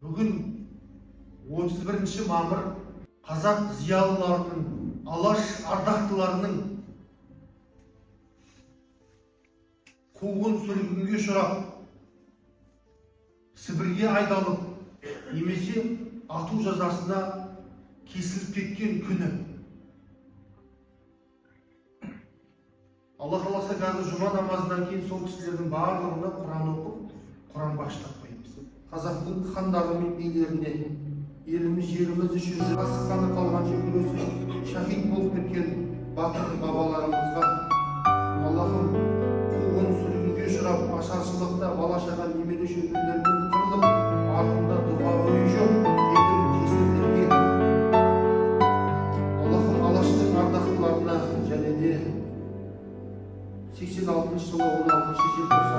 Бүгін 31 мамыр қазақ зиялыларының, алаш ардақтыларының қуғын сүргінге ұшырап, Сібірге айдалып, немесе ату жазасына кесіліп кеткен күні. Алла қаласа қазір жұма намазынан кейін сол кісілердің барлығына Құран оқып, Құран бағыштап қоямыз. Қазақтың хандары мен билеріне, еліміз, жеріміз үшін асыққаны қалғанша күресіп, шахид болып кеткен батыр бабаларымызға Аллахым қуғын сүргінге ұшырап, ашаршылықта бала-шаға немере шөберелермен қырылып, артында дұға ойы жоқ жетім жесірлерге Аллахым алаштың ардақтыларына және де 86 жылы 16 желтоқсан